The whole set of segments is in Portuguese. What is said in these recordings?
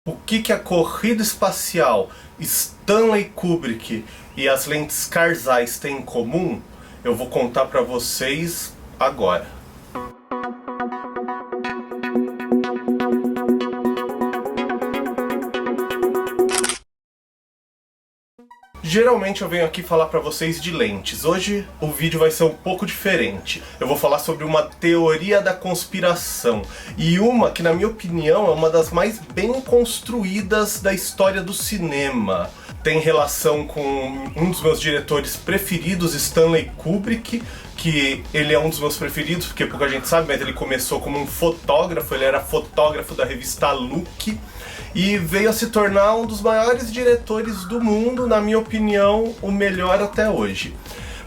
O que a corrida espacial, Stanley Kubrick e as lentes Carl Zeiss têm em comum, eu vou contar para vocês agora. Geralmente eu venho aqui falar para vocês de lentes. Hoje o vídeo vai ser um pouco diferente. Eu vou falar sobre uma teoria da conspiração. E uma que, na minha opinião, é uma das mais bem construídas da história do cinema. Tem relação com um dos meus diretores preferidos, Stanley Kubrick, que ele é um dos meus preferidos, porque pouca gente sabe, mas ele começou como um fotógrafo, ele era fotógrafo da revista Look, e veio a se tornar um dos maiores diretores do mundo, na minha opinião, o melhor até hoje.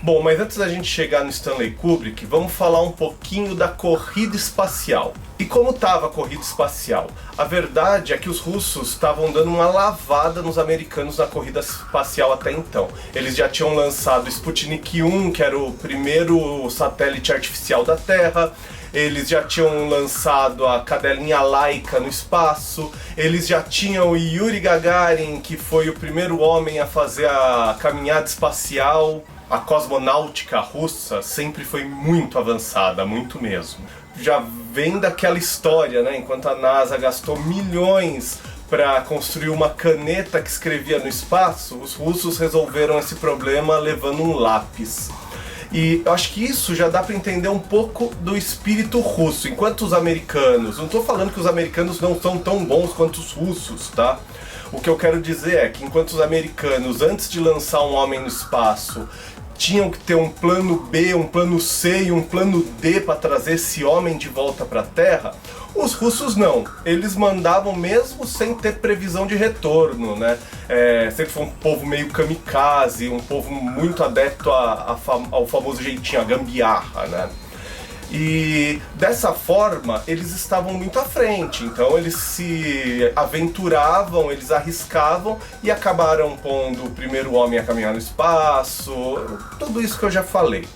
Bom, mas antes da gente chegar no Stanley Kubrick, vamos falar um pouquinho da corrida espacial. E como estava a corrida espacial? A verdade é que os russos estavam dando uma lavada nos americanos na corrida espacial até então. Eles já tinham lançado Sputnik 1, que era o primeiro satélite artificial da Terra. Eles já tinham lançado a cadelinha Laika no espaço. Eles já tinham o Yuri Gagarin, que foi o primeiro homem a fazer a caminhada espacial. A cosmonáutica russa sempre foi muito avançada, muito mesmo. Já vem daquela história, né? Enquanto a NASA gastou milhões para construir uma caneta que escrevia no espaço, os russos resolveram esse problema levando um lápis. E eu acho que isso já dá para entender um pouco do espírito russo. Enquanto os americanos, não estou falando que os americanos não são tão bons quanto os russos, tá? O que eu quero dizer é que enquanto os americanos, antes de lançar um homem no espaço, tinham que ter um plano B, um plano C e um plano D para trazer esse homem de volta para a Terra, os russos não. Eles mandavam mesmo sem ter previsão de retorno, né? Sempre foi um povo meio kamikaze, um povo muito adepto ao famoso jeitinho, a gambiarra, né? E dessa forma eles estavam muito à frente, então eles se aventuravam, eles arriscavam e acabaram pondo o primeiro homem a caminhar no espaço, tudo isso que eu já falei.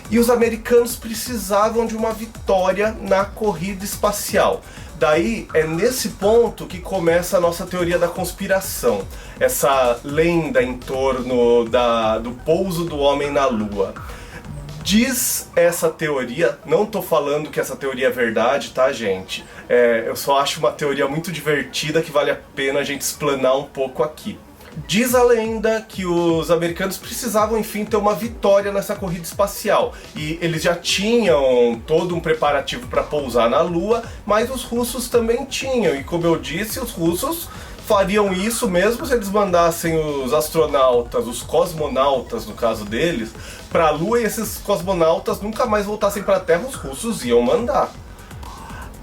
E os americanos precisavam de uma vitória na corrida espacial. Daí é nesse ponto que começa a nossa teoria da conspiração, essa lenda em torno do pouso do homem na Lua. Diz essa teoria, não tô falando que essa teoria é verdade, tá, gente? Eu só acho uma teoria muito divertida que vale a pena a gente explanar um pouco aqui. Diz a lenda que os americanos precisavam, enfim, ter uma vitória nessa corrida espacial. E eles já tinham todo um preparativo para pousar na Lua, mas os russos também tinham. E como eu disse, os russos fariam isso mesmo se eles mandassem os astronautas, os cosmonautas no caso deles, para a Lua, e esses cosmonautas nunca mais voltassem para a Terra, os russos iam mandar.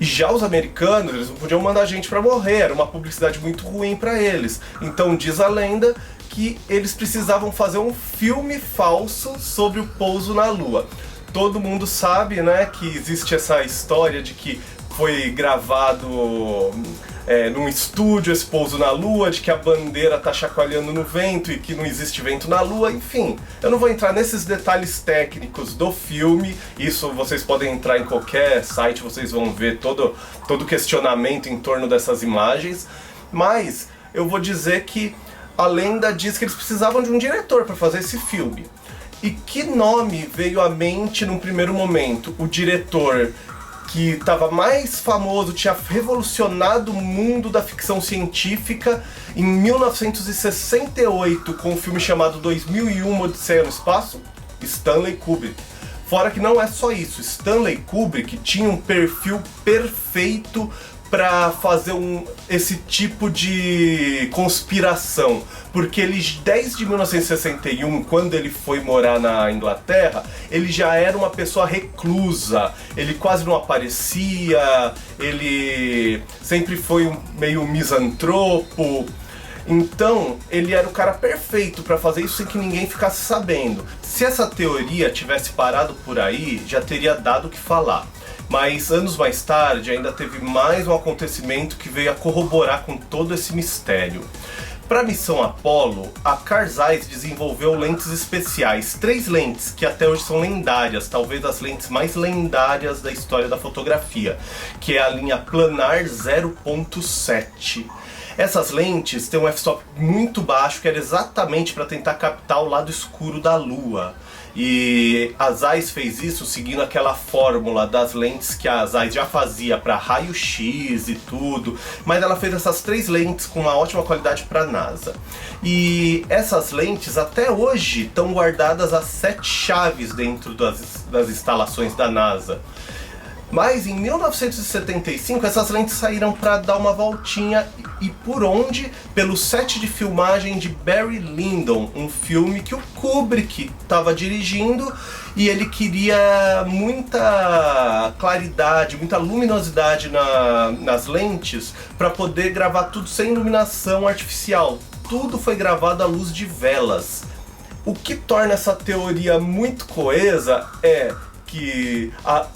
E já os americanos, eles não podiam mandar gente para morrer, era uma publicidade muito ruim para eles. Então diz a lenda que eles precisavam fazer um filme falso sobre o pouso na Lua. Todo mundo sabe, né, que existe essa história de que foi gravado num estúdio esse pouso na Lua, de que a bandeira tá chacoalhando no vento e que não existe vento na Lua, enfim. Eu não vou entrar nesses detalhes técnicos do filme, isso vocês podem entrar em qualquer site, vocês vão ver todo o questionamento em torno dessas imagens, mas eu vou dizer que a lenda diz que eles precisavam de um diretor para fazer esse filme. E que nome veio à mente num primeiro momento? O diretor que estava mais famoso, tinha revolucionado o mundo da ficção científica em 1968 com um filme chamado 2001 Odisseia no Espaço, Stanley Kubrick. Fora que não é só isso, Stanley Kubrick tinha um perfil perfeito para fazer esse tipo de conspiração, porque ele, desde 1961, quando ele foi morar na Inglaterra, ele já era uma pessoa reclusa, ele quase não aparecia, ele sempre foi meio misantropo. Então, ele era o cara perfeito para fazer isso sem que ninguém ficasse sabendo. Se essa teoria tivesse parado por aí, já teria dado o que falar. Mas anos mais tarde ainda teve mais um acontecimento que veio a corroborar com todo esse mistério. Para a missão Apollo, a Carl Zeiss desenvolveu lentes especiais, 3 lentes que até hoje são lendárias, talvez as lentes mais lendárias da história da fotografia, que é a linha planar 0.7. Essas lentes têm um f-stop muito baixo, que era exatamente para tentar captar o lado escuro da Lua. E a Zeiss fez isso seguindo aquela fórmula das lentes que a Zeiss já fazia para raio-x e tudo, mas ela fez essas 3 lentes com uma ótima qualidade para a NASA. E essas lentes até hoje estão guardadas as 7 chaves dentro das instalações da NASA. Mas em 1975 essas lentes saíram para dar uma voltinha, e por onde? Pelo set de filmagem de Barry Lyndon, um filme que o Kubrick estava dirigindo, e ele queria muita claridade, muita luminosidade nas lentes para poder gravar tudo sem iluminação artificial. Tudo foi gravado à luz de velas. O que torna essa teoria muito coesa é que,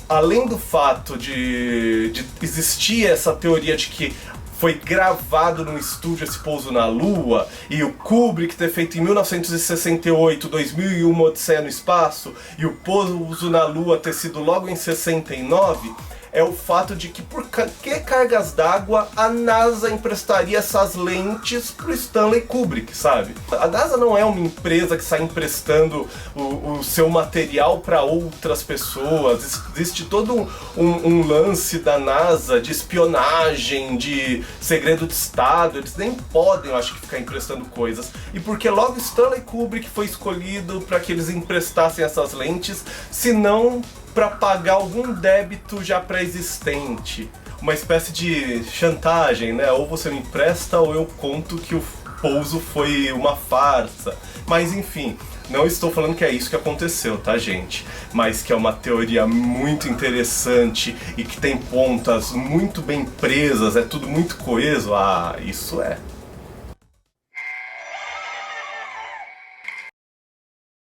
além do fato de existir essa teoria de que foi gravado num estúdio esse pouso na Lua, e o Kubrick ter feito em 1968, 2001, Odisseia no Espaço, e o pouso na Lua ter sido logo em 69, é o fato de que por que cargas d'água a NASA emprestaria essas lentes pro Stanley Kubrick, sabe? A NASA não é uma empresa que sai emprestando o seu material para outras pessoas. Existe todo um lance da NASA de espionagem, de segredo de Estado. Eles nem podem, eu acho, ficar emprestando coisas. E porque logo Stanley Kubrick foi escolhido para que eles emprestassem essas lentes, se não para pagar algum débito já pré-existente. Uma espécie de chantagem, né? Ou você me empresta ou eu conto que o pouso foi uma farsa. Mas enfim, não estou falando que é isso que aconteceu, tá, gente? Mas que é uma teoria muito interessante e que tem pontas muito bem presas, é tudo muito coeso. Ah, isso é.